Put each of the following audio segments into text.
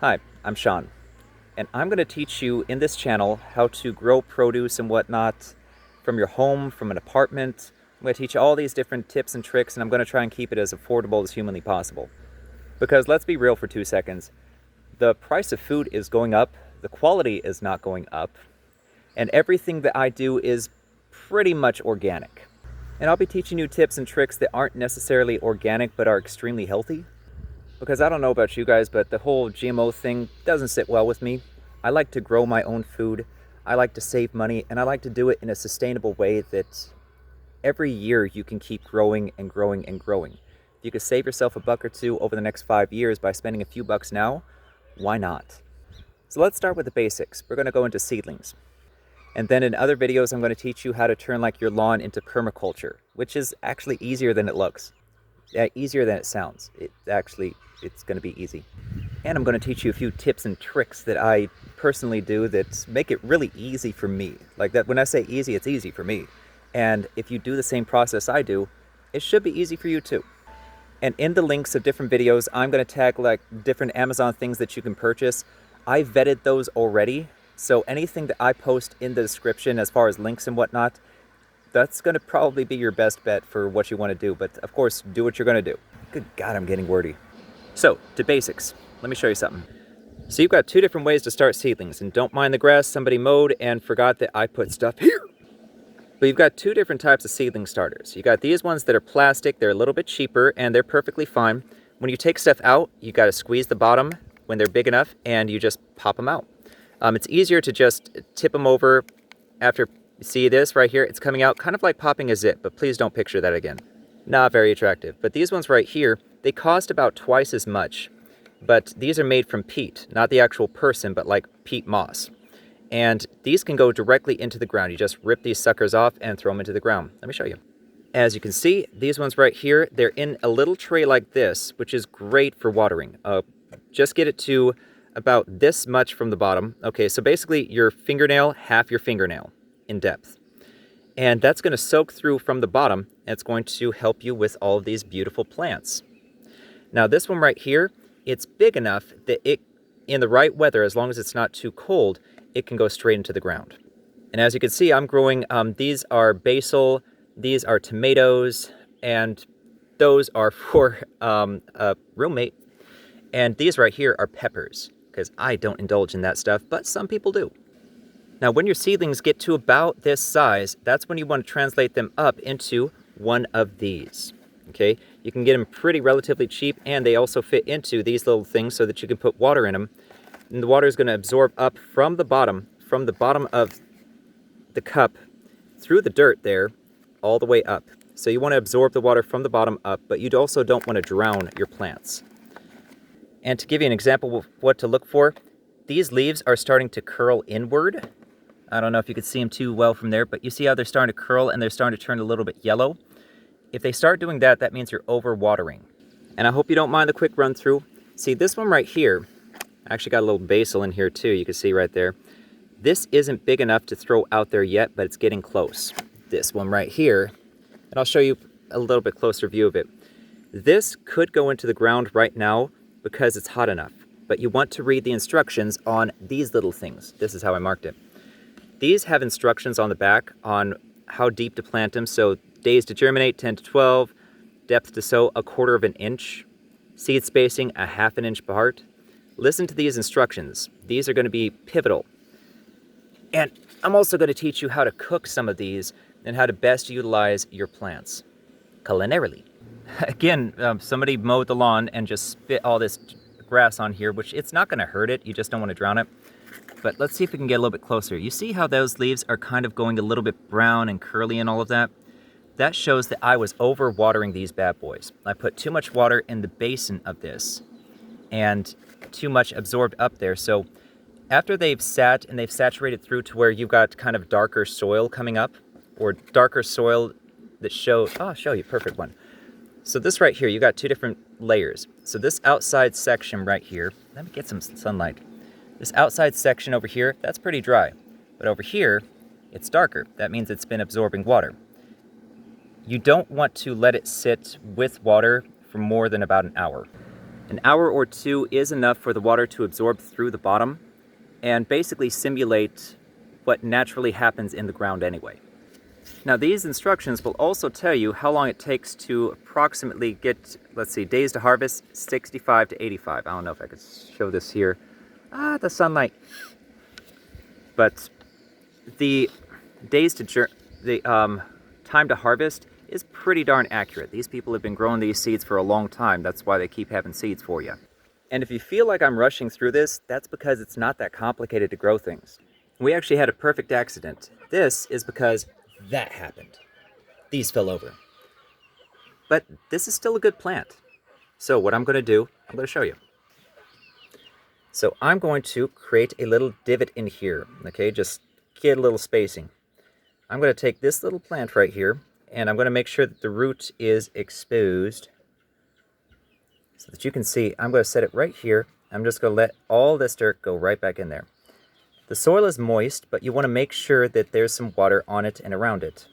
Hi, I'm Sean, and I'm going to teach you in this channel how to grow produce and whatnot from your home, from an apartment. I'm going to teach you all these different tips and tricks, and I'm going to try and keep it as affordable as humanly possible. Because let's be real for 2 seconds, the price of food is going up, the quality is not going up, and everything that I do is pretty much organic. And I'll be teaching you tips and tricks that aren't necessarily organic but are extremely healthy. Because I don't know about you guys, but the whole GMO thing doesn't sit well with me. I like to grow my own food, I like to save money, and I like to do it in a sustainable way that every year you can keep growing and growing and growing. If you could save yourself $1 or $2 over the next 5 years by spending a few bucks now, why not? So let's start with the basics. We're going to go into seedlings. And then in other videos, I'm going to teach you how to turn like your lawn into permaculture, which is actually easier than it looks. Yeah, easier than it sounds. It's going to be easy. And I'm going to teach you a few tips and tricks that I personally do that make it really easy for me. Like that, when I say easy, it's easy for me. And if you do the same process I do, it should be easy for you too. And in the links of different videos, I'm going to tag like different Amazon things that you can purchase. I vetted those already. So anything that I post in the description as far as links and whatnot, that's going to probably be your best bet for what you want to do. But of course, do what you're going to do. Good God, I'm getting wordy. So, to basics. Let me show you something. So you've got 2 different ways to start seedlings. And don't mind the grass, somebody mowed and forgot that I put stuff here. But you've got 2 different types of seedling starters. You got these ones that are plastic, they're a little bit cheaper, and they're perfectly fine. When you take stuff out, you got to squeeze the bottom when they're big enough, and you just pop them out. It's easier to just tip them over after. See this right here? It's coming out kind of like popping a zip, but please don't picture that again. Not very attractive. But these ones right here, they cost about twice as much. But these are made from peat, not the actual person, but like peat moss. And these can go directly into the ground. You just rip these suckers off and throw them into the ground. Let me show you. As you can see, these ones right here, they're in a little tray like this, which is great for watering. Just get it to about this much from the bottom. Okay, so basically your fingernail, half your fingernail in depth. And that's going to soak through from the bottom, and it's going to help you with all of these beautiful plants. Now this one right here, it's big enough that it, in the right weather, as long as it's not too cold, it can go straight into the ground. And as you can see, I'm growing, these are basil, these are tomatoes, and those are for a roommate. And these right here are peppers, because I don't indulge in that stuff, but some people do. Now, when your seedlings get to about this size, that's when you want to translate them up into one of these, okay? You can get them pretty relatively cheap, and they also fit into these little things so that you can put water in them. And the water is going to absorb up from the bottom of the cup, through the dirt there, all the way up. So you want to absorb the water from the bottom up, but you also don't want to drown your plants. And to give you an example of what to look for, these leaves are starting to curl inward. I don't know if you can see them too well from there, but you see how they're starting to curl and they're starting to turn a little bit yellow? If they start doing that, that means you're over-watering. And I hope you don't mind the quick run through. See, this one right here, I actually got a little basil in here too, you can see right there. This isn't big enough to throw out there yet, but it's getting close. This one right here, and I'll show you a little bit closer view of it. This could go into the ground right now because it's hot enough, but you want to read the instructions on these little things. This is how I marked it. These have instructions on the back on how deep to plant them. So days to germinate, 10 to 12. Depth to sow, 1/4 inch. Seed spacing, 1/2 inch apart. Listen to these instructions. These are going to be pivotal. And I'm also going to teach you how to cook some of these and how to best utilize your plants culinarily. Again, somebody mowed the lawn and just spit all this grass on here, which it's not going to hurt it. You just don't want to drown it. But let's see if we can get a little bit closer. You see how those leaves are kind of going a little bit brown and curly and all of that? That shows that I was over watering these bad boys. I put too much water in the basin of this and too much absorbed up there. So after they've sat and they've saturated through to where you've got kind of darker soil coming up, or darker soil that I'll show you, perfect one. So this right here, you got 2 different layers. So this outside section right here, let me get some sunlight. This outside section over here, that's pretty dry. But over here, it's darker. That means it's been absorbing water. You don't want to let it sit with water for more than about an hour. An hour or two is enough for the water to absorb through the bottom and basically simulate what naturally happens in the ground anyway. Now these instructions will also tell you how long it takes to approximately get, let's see, days to harvest, 65 to 85. I don't know if I could show this here. The sunlight. But the days to time to harvest is pretty darn accurate. These people have been growing these seeds for a long time. That's why they keep having seeds for you. And if you feel like I'm rushing through this, that's because it's not that complicated to grow things. We actually had a perfect accident. This is because that happened. These fell over. But this is still a good plant. So what I'm going to do, I'm going to show you. So I'm going to create a little divot in here, okay? Just get a little spacing. I'm going to take this little plant right here, and I'm going to make sure that the root is exposed so that you can see. I'm going to set it right here. I'm just going to let all this dirt go right back in there. The soil is moist, but you want to make sure that there's some water on it and around it.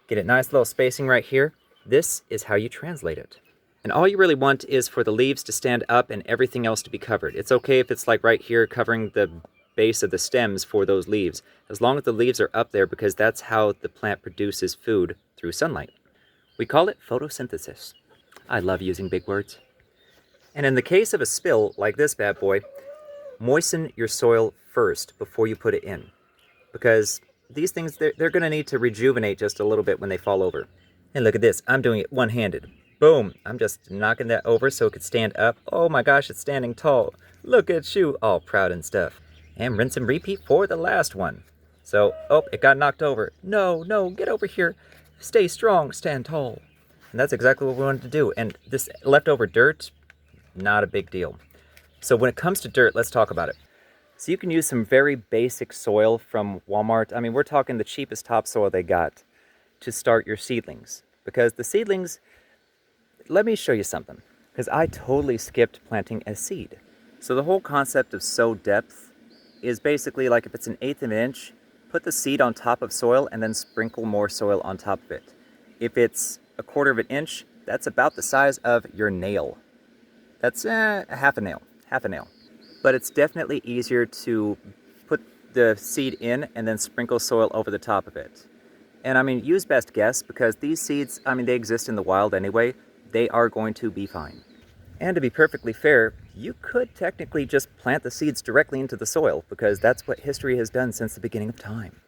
Get a nice little spacing right here. This is how you translate it. And all you really want is for the leaves to stand up and everything else to be covered. It's okay if it's like right here covering the base of the stems for those leaves, as long as the leaves are up there, because that's how the plant produces food through sunlight. We call it photosynthesis. I love using big words. And in the case of a spill like this bad boy, moisten your soil first before you put it in, because these things, they're going to need to rejuvenate just a little bit when they fall over. And look at this, I'm doing it one-handed. Boom! I'm just knocking that over so it could stand up. Oh my gosh, it's standing tall. Look at you, all proud and stuff. And rinse and repeat for the last one. So, oh, it got knocked over. No, get over here. Stay strong, stand tall. And that's exactly what we wanted to do. And this leftover dirt, not a big deal. So when it comes to dirt, let's talk about it. So you can use some very basic soil from Walmart. I mean, we're talking the cheapest topsoil they got to start your seedlings. Because the seedlings, let me show you something, because I totally skipped planting a seed. So the whole concept of sow depth is basically like if it's 1/8 of an inch, put the seed on top of soil and then sprinkle more soil on top of it. If it's 1/4 of an inch, that's about the size of your nail. That's half a nail. But it's definitely easier to put the seed in and then sprinkle soil over the top of it. And I mean, use best guess, because these seeds, I mean, they exist in the wild anyway. They are going to be fine. And to be perfectly fair, you could technically just plant the seeds directly into the soil, because that's what history has done since the beginning of time.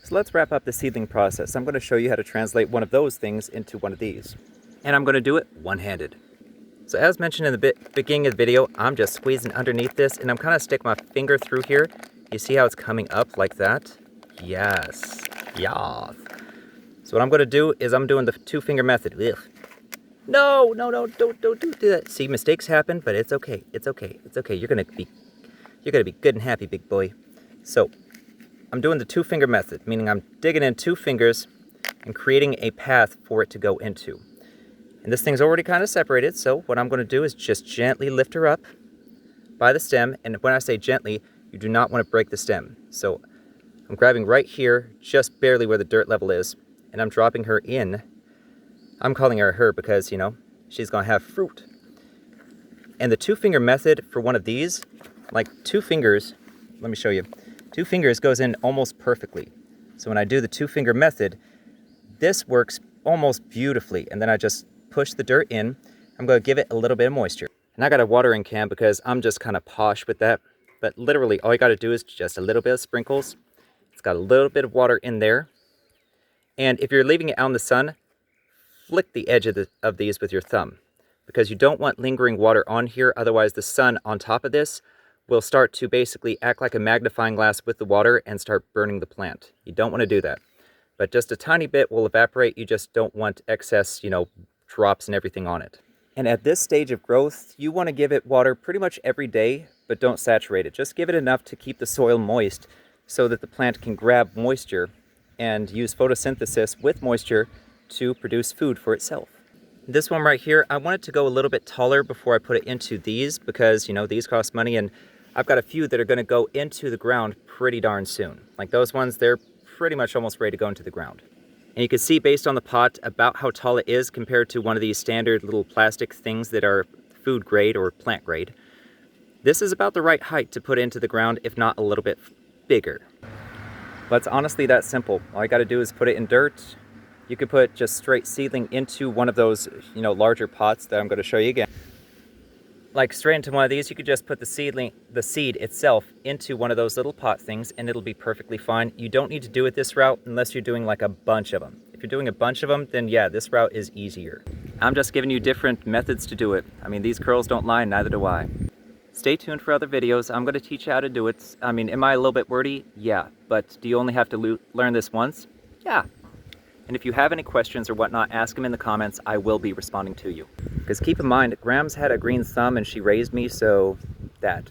So let's wrap up the seedling process. I'm going to show you how to translate one of those things into one of these. And I'm going to do it one-handed. So as mentioned in the beginning of the video, I'm just squeezing underneath this, and I'm kind of sticking my finger through here. You see how it's coming up like that? Yes. So what I'm going to do is I'm doing the 2-finger method. Ugh. No, don't do that. See, mistakes happen, but it's okay. It's okay. You're gonna be good and happy, big boy. So I'm doing the 2-finger method, meaning I'm digging in 2 fingers and creating a path for it to go into. And this thing's already kind of separated, so what I'm going to do is just gently lift her up by the stem. And when I say gently, you do not want to break the stem. So I'm grabbing right here, just barely where the dirt level is, and I'm dropping her in. I'm calling her because, you know, she's going to have fruit. And the 2-finger method for one of these, like 2 fingers, let me show you. 2 fingers goes in almost perfectly. So when I do the 2-finger method, this works almost beautifully. And then I just push the dirt in. I'm going to give it a little bit of moisture. And I got a watering can because I'm just kind of posh with that. But literally, all you got to do is just a little bit of sprinkles. It's got a little bit of water in there. And if you're leaving it out in the sun, flick the edge of these with your thumb, because you don't want lingering water on here. Otherwise, the sun on top of this will start to basically act like a magnifying glass with the water and start burning the plant. You don't want to do that. But just a tiny bit will evaporate. You just don't want excess, you know, drops and everything on it. And at this stage of growth, you want to give it water pretty much every day, but don't saturate it. Just give it enough to keep the soil moist so that the plant can grab moisture and use photosynthesis with moisture to produce food for itself. This one right here, I want it to go a little bit taller before I put it into these, because, you know, these cost money, and I've got a few that are going to go into the ground pretty darn soon. Like those ones, they're pretty much almost ready to go into the ground. And you can see based on the pot about how tall it is compared to one of these standard little plastic things that are food grade or plant grade. This is about the right height to put into the ground, if not a little bit bigger. But it's honestly that simple. All I gotta do is put it in dirt. You could put just straight seedling into one of those, larger pots that I'm gonna show you again. Like straight into one of these, you could just put the seed itself into one of those little pot things and it'll be perfectly fine. You don't need to do it this route unless you're doing like a bunch of them. If you're doing a bunch of them, then yeah, this route is easier. I'm just giving you different methods to do it. I mean, these curls don't lie, neither do I. Stay tuned for other videos. I'm going to teach you how to do it. I mean, am I a little bit wordy? Yeah. But do you only have to learn this once? Yeah. And if you have any questions or whatnot, ask them in the comments. I will be responding to you. Because keep in mind, Grams had a green thumb and she raised me, so that.